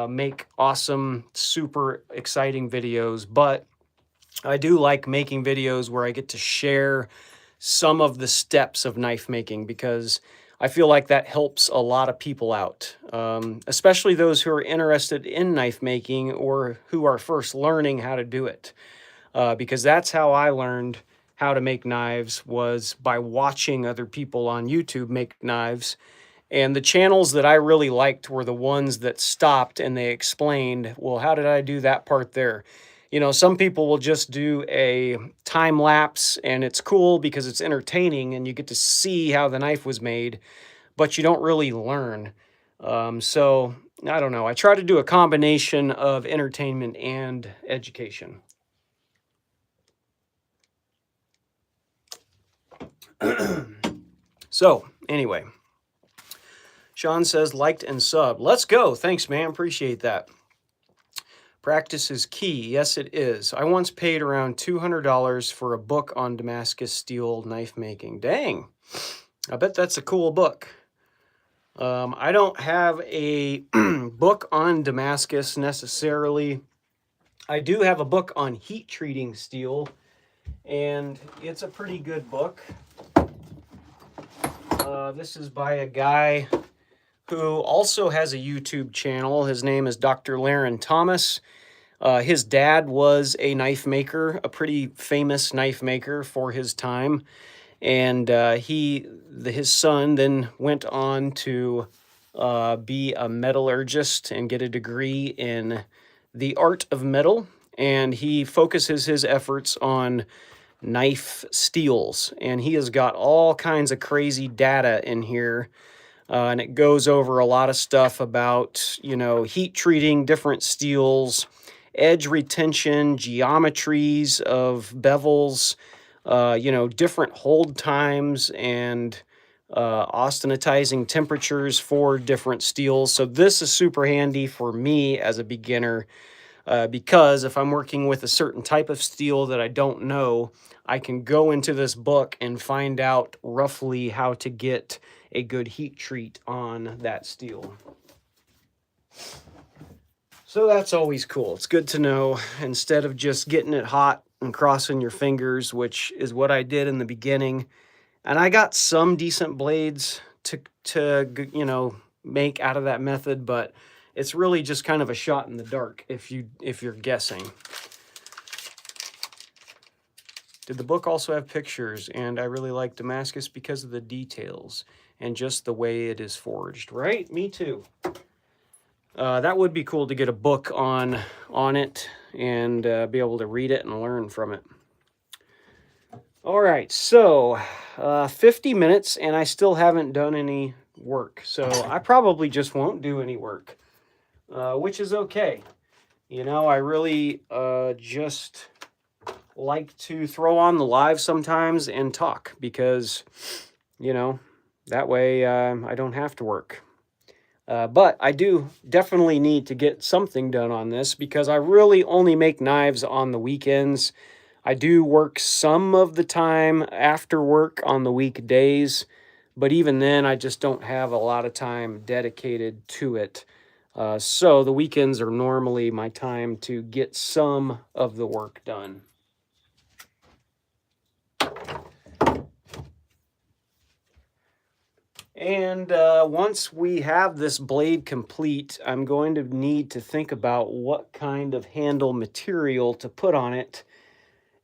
Speaker 1: make awesome, super exciting videos, but I do like making videos where I get to share some of the steps of knife making, because I feel like that helps a lot of people out, especially those who are interested in knife making or who are first learning how to do it. Because that's how I learned how to make knives, was by watching other people on YouTube make knives. And the channels that I really liked were the ones that stopped and they explained, well, how did I do that part there? You know, some people will just do a time lapse and it's cool because it's entertaining and you get to see how the knife was made, but you don't really learn. So I don't know. I try to do a combination of entertainment and education. So anyway, Sean says, liked and sub. Let's go. Thanks, man. Appreciate that. Practice is key. Yes, it is. I once paid around $200 for a book on Damascus steel knife making. Dang. I bet that's a cool book. I don't have a book on Damascus necessarily. I do have a book on heat treating steel, and it's a pretty good book. This is by a guy who also has a YouTube channel. His name is Dr. Laren Thomas. His dad was a knife maker, a pretty famous knife maker for his time. And his son then went on to be a metallurgist and get a degree in the art of metal. And he focuses his efforts on knife steels. And he has got all kinds of crazy data in here. And it goes over a lot of stuff about, you know, heat treating different steels, edge retention, geometries of bevels, you know, different hold times, and austenitizing temperatures for different steels. So this is super handy for me as a beginner, because if I'm working with a certain type of steel that I don't know, I can go into this book and find out roughly how to get a good heat treat on that steel. So that's always cool. It's good to know, instead of just getting it hot and crossing your fingers, which is what I did in the beginning. And I got some decent blades to you know, make out of that method, but it's really just kind of a shot in the dark if you're guessing. Did the book also have pictures? And I really like Damascus because of the details and just the way it is forged, right? Me too. That would be cool to get a book on it and be able to read it and learn from it. All right, so 50 minutes and I still haven't done any work. So I probably just won't do any work, which is okay. You know, I really just like to throw on the live sometimes and talk because, you know, that way I don't have to work. But I do definitely need to get something done on this because I really only make knives on the weekends. I do work some of the time after work on the weekdays, but even then I just don't have a lot of time dedicated to it. So the weekends are normally my time to get some of the work done. And once we have this blade complete, I'm going to need to think about what kind of handle material to put on it.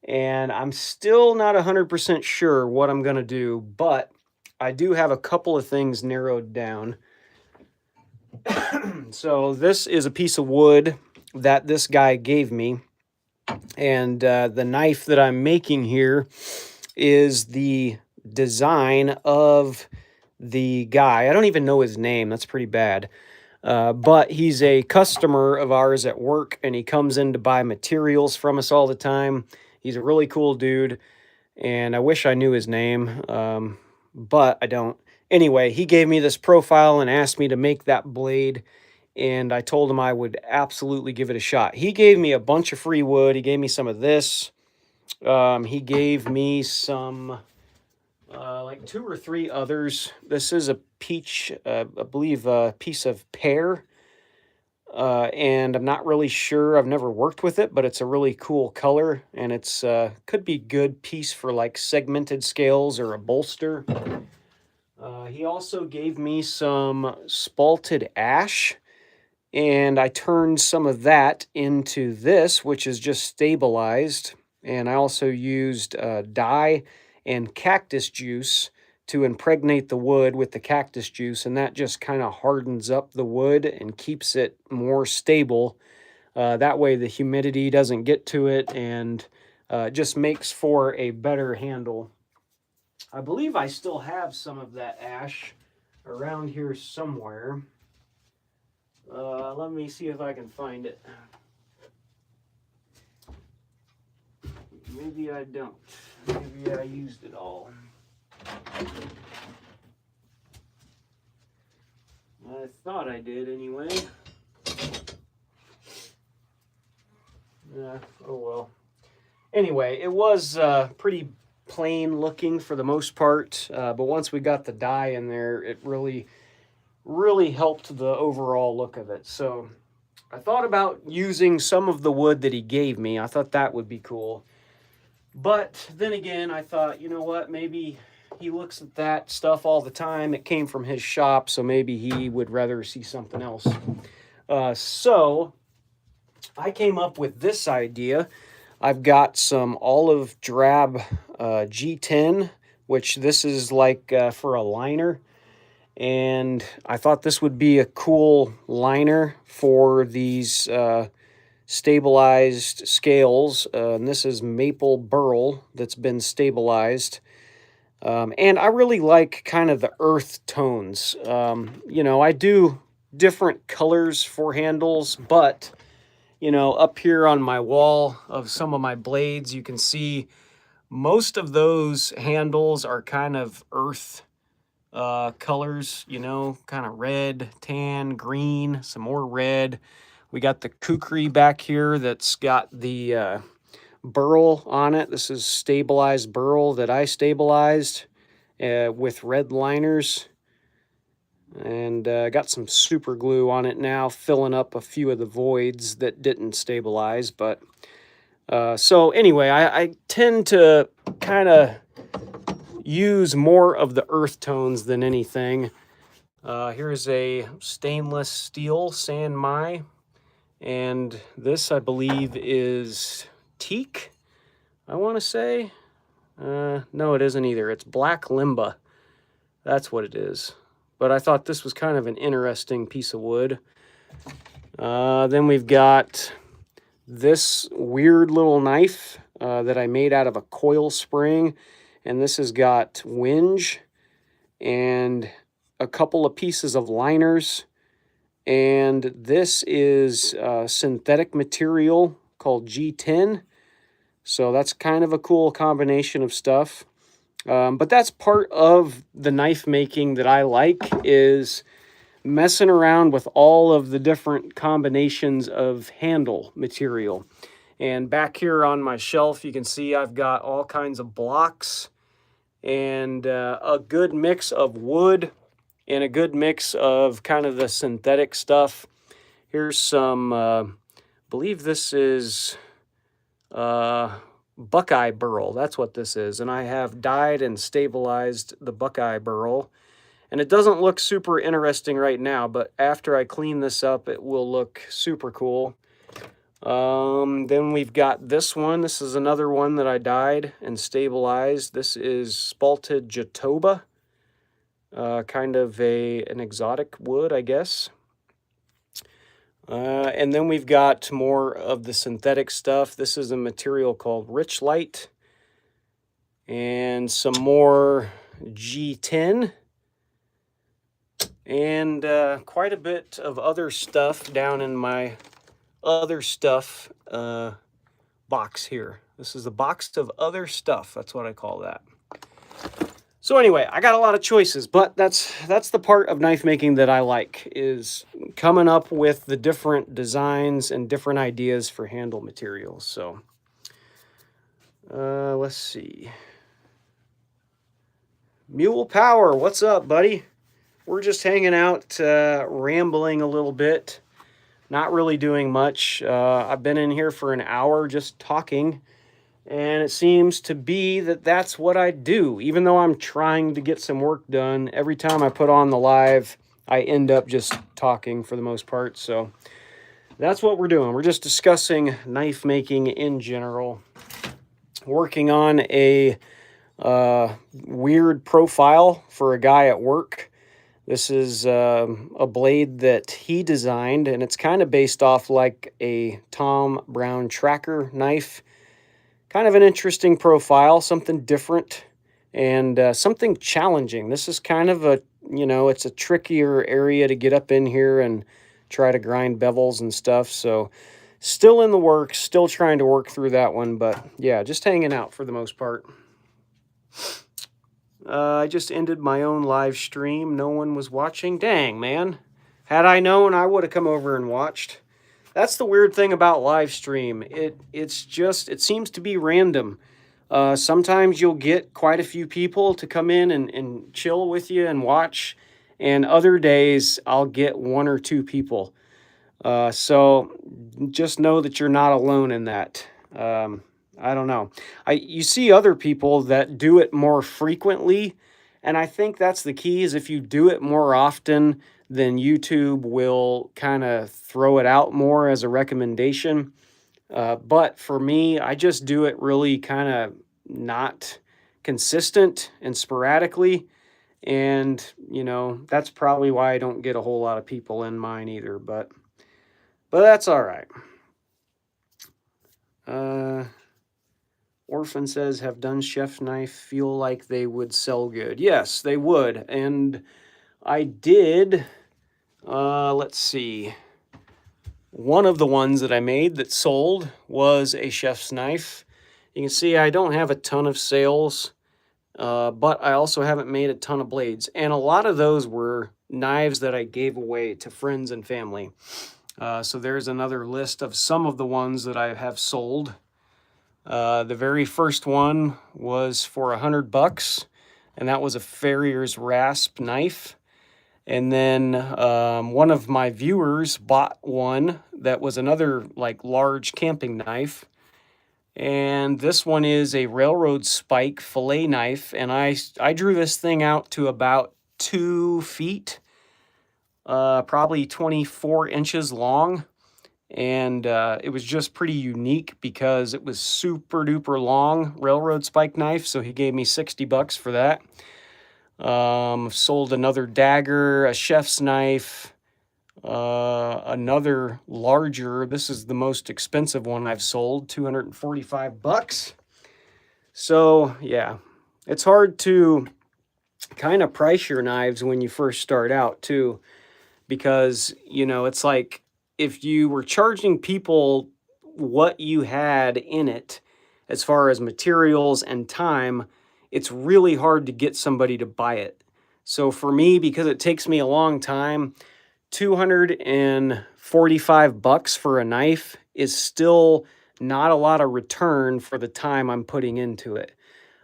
Speaker 1: And I'm still not 100% sure what I'm going to do, but I do have a couple of things narrowed down. So this is a piece of wood that this guy gave me. And the knife that I'm making here is the design of the guy. I don't even know his name. That's pretty bad. But he's a customer of ours at work, and he comes in to buy materials from us all the time. He's a really cool dude, and I wish I knew his name, but I don't. Anyway, he gave me this profile and asked me to make that blade, and I told him I would absolutely give it a shot. He gave me a bunch of free wood. He gave me some of this. He gave me some, like 2 or 3 others. This is a peach, I believe a piece of pear. And I'm not really sure. I've never worked with it, but it's a really cool color, and it's could be good piece for like segmented scales or a bolster. He also gave me some spalted ash, and I turned some of that into this, which is just stabilized. And I also used dye and cactus juice to impregnate the wood with the cactus juice, and that just kind of hardens up the wood and keeps it more stable. That way the humidity doesn't get to it, and just makes for a better handle. I believe I still have some of that ash around here somewhere. Let me see if I can find it. Maybe I don't. Maybe I used it all. I thought I did anyway. Oh well. Anyway, it was pretty plain looking for the most part, but once we got the dye in there, it really helped the overall look of it. So I thought about using some of the wood that he gave me. I thought that would be cool. But then again, I thought, you know what, maybe he looks at that stuff all the time. It came from his shop, so maybe he would rather see something else. So I came up with this idea. I've got some olive drab G10, which this is like for a liner. And I thought this would be a cool liner for these stabilized scales. And this is maple burl that's been stabilized. And I really like kind of the earth tones. You know, I do different colors for handles, but, you know, up here on my wall of some of my blades, you can see most of those handles are kind of earth colors, you know, kind of red, tan, green, some more red. We got the kukri back here that's got the burl on it. This is stabilized burl that I stabilized with red liners. And got some super glue on it now, filling up a few of the voids that didn't stabilize. But so anyway, I tend to kind of use more of the earth tones than anything. Here's a stainless steel San Mai, and this I believe is teak, I want to say. No, it isn't either. It's black limba. That's what it is. But I thought this was kind of an interesting piece of wood. Then we've got this weird little knife that I made out of a coil spring. And this has got whinge and a couple of pieces of liners. And this is synthetic material called G10. So that's kind of a cool combination of stuff. But that's part of the knife making that I like, is messing around with all of the different combinations of handle material. And back here on my shelf, you can see I've got all kinds of blocks and a good mix of wood and a good mix of kind of the synthetic stuff. Here's some, I believe this is Buckeye burl. That's what this is. And I have dyed and stabilized the Buckeye burl. And it doesn't look super interesting right now, but after I clean this up, it will look super cool. Then we've got this one. This is another one that I dyed and stabilized. This is spalted Jatoba, kind of an exotic wood, I guess. And then we've got more of the synthetic stuff. This is a material called Rich Light, and some more G10. And quite a bit of other stuff down in my other stuff box here. This is a box of other stuff. That's what I call that. So anyway, I got a lot of choices, but that's the part of knife making that I like, is coming up with the different designs and different ideas for handle materials. So let's see. Mule Power, what's up, buddy? We're just hanging out, rambling a little bit, not really doing much. I've been in here for an hour just talking, and it seems to be that that's what I do. Even though I'm trying to get some work done, every time I put on the live, I end up just talking for the most part. So that's what we're doing. We're just discussing knife making in general, working on a weird profile for a guy at work. This is a blade that he designed, and it's kind of based off like a Tom Brown tracker knife. Kind of an interesting profile, something different, and something challenging. This is kind of a, you know, it's a trickier area to get up in here and try to grind bevels and stuff. So still in the works, still trying to work through that one, but yeah, just hanging out for the most part. I just ended my own live stream. No one was watching. Dang, man. Had I known, I would have come over and watched. That's the weird thing about live stream. It seems to be random. Sometimes you'll get quite a few people to come in and chill with you and watch. And other days, I'll get one or two people. So just know that you're not alone in that. I don't know. You see other people that do it more frequently, and I think that's the key, is if you do it more often, then YouTube will kind of throw it out more as a recommendation. But for me, I just do it really kind of not consistent and sporadically, and you know, that's probably why I don't get a whole lot of people in mine either, but that's all right. Orphan says, have done chef knife feel like they would sell good? Yes, they would. And I did, let's see. One of the ones that I made that sold was a chef's knife. You can see I don't have a ton of sales. but I also haven't made a ton of blades. And a lot of those were knives that I gave away to friends and family. So there's another list of some of the ones that I have sold. The very first one was for $100, and that was a Farrier's rasp knife. And then one of my viewers bought one that was another like large camping knife. And this one is a railroad spike fillet knife, and I drew this thing out to about 2 feet, probably 24 inches long. And it was just pretty unique because it was super duper long railroad spike knife, so he gave me $60 for that. Sold another dagger, a chef's knife, another larger. This is the most expensive one I've sold, $245. So yeah, it's hard to kind of price your knives when you first start out too, because you know, it's like if you were charging people what you had in it as far as materials and time, it's really hard to get somebody to buy it. So for me, because it takes me a long time, $245 for a knife is still not a lot of return for the time I'm putting into it.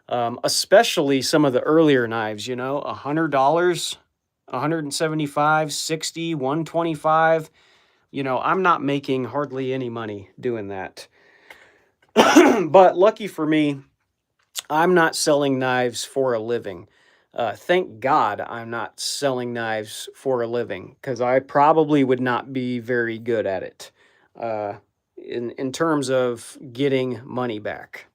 Speaker 1: Especially some of the earlier knives, you know, $100, $175, $60, $125. You know, I'm not making hardly any money doing that. But lucky for me, I'm not selling knives for a living. Thank God I'm not selling knives for a living, because I probably would not be very good at it in terms of getting money back.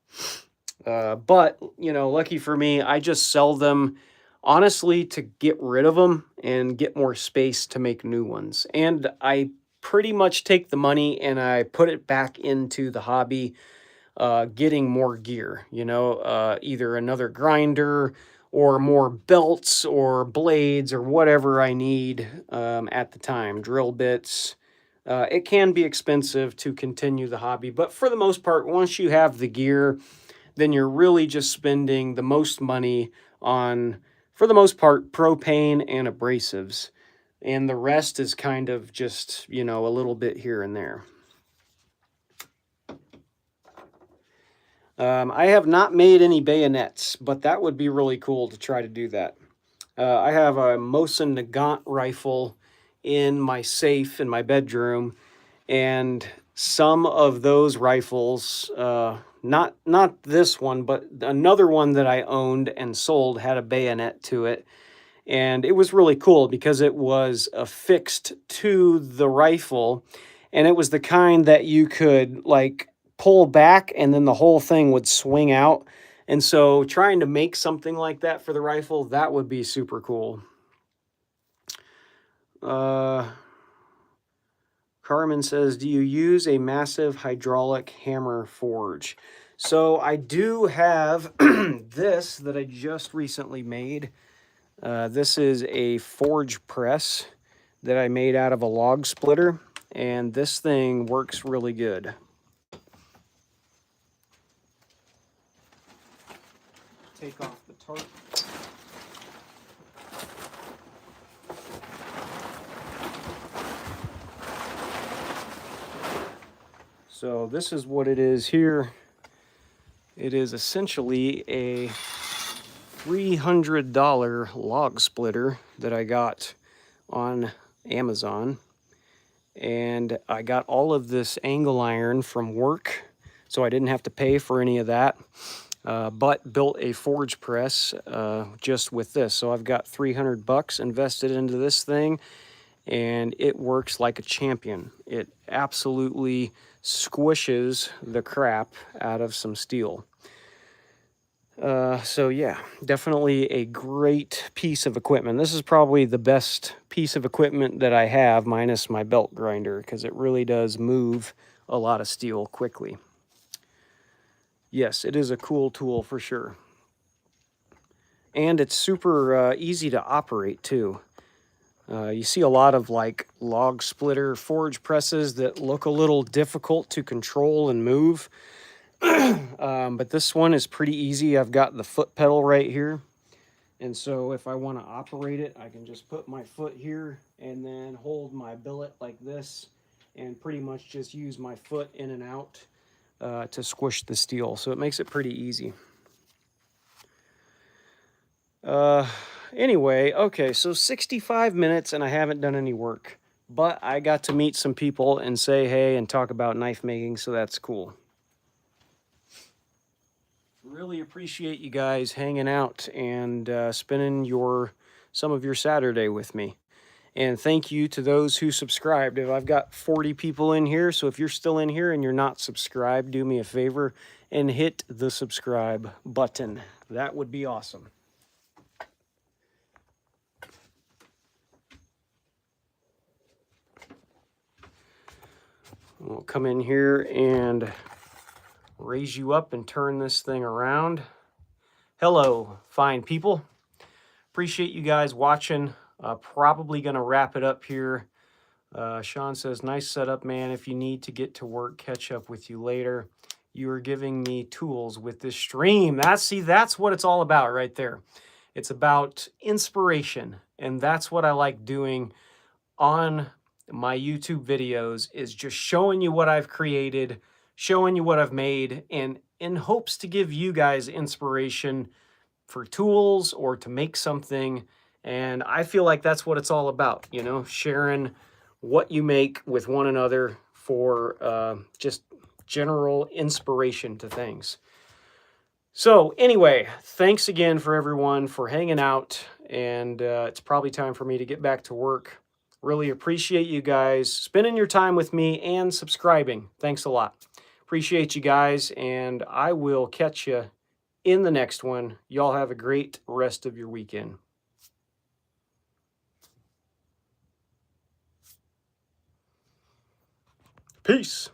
Speaker 1: But, you know, lucky for me, I just sell them honestly to get rid of them and get more space to make new ones. And I pretty much take the money and I put it back into the hobby, getting more gear, you know, either another grinder or more belts or blades or whatever I need at the time, drill bits. It can be expensive to continue the hobby, but for the most part, once you have the gear, then you're really just spending the most money on, for the most part, propane and abrasives. And the rest is kind of just, you know, a little bit here and there. I have not made any bayonets, but that would be really cool to try to do that. I have a Mosin Nagant rifle in my safe in my bedroom, and some of those rifles, not this one, but another one that I owned and sold had a bayonet to it. And it was really cool because it was affixed to the rifle, and it was the kind that you could like pull back and then the whole thing would swing out. And so trying to make something like that for the rifle, that would be super cool. Carmen says, do you use a massive hydraulic hammer forge? So I do have this that I just recently made. This is a forge press that I made out of a log splitter, and this thing works really good. Take off the tarp. So this is what it is here. It is essentially a $300 log splitter that I got on Amazon. And I got all of this angle iron from work, so I didn't have to pay for any of that. But built a forge press just with this. So I've got $300 invested into this thing, and it works like a champion. It absolutely squishes the crap out of some steel. So yeah, definitely a great piece of equipment. This is probably the best piece of equipment that I have, minus my belt grinder, because it really does move a lot of steel quickly. Yes, it is a cool tool for sure. And it's super easy to operate too. You see a lot of like log splitter forge presses that look a little difficult to control and move. But this one is pretty easy. I've got the foot pedal right here. And so if I want to operate it, I can just put my foot here and then hold my billet like this and pretty much just use my foot in and out to squish the steel. So it makes it pretty easy. Anyway, okay, so 65 minutes and I haven't done any work. But I got to meet some people and say hey and talk about knife making, so that's cool. Really appreciate you guys hanging out and spending some of your Saturday with me. And thank you to those who subscribed. I've got 40 people in here, so if you're still in here and you're not subscribed, do me a favor and hit the subscribe button. That would be awesome. We'll come in here and raise you up and turn this thing around. Hello, fine people. Appreciate you guys watching. Probably going to wrap it up here. Sean says, nice setup, man. If you need to get to work, catch up with you later. You are giving me tools with this stream. That's what it's all about right there. It's about inspiration. And that's what I like doing on my YouTube videos, is just showing you what I've created, showing you what I've made, and in hopes to give you guys inspiration for tools or to make something. And I feel like that's what it's all about, you know, sharing what you make with one another for just general inspiration to things. So anyway, thanks again for everyone for hanging out, and it's probably time for me to get back to work. Really appreciate you guys spending your time with me and subscribing. Thanks a lot. Appreciate you guys, and I will catch you in the next one. Y'all have a great rest of your weekend. Peace.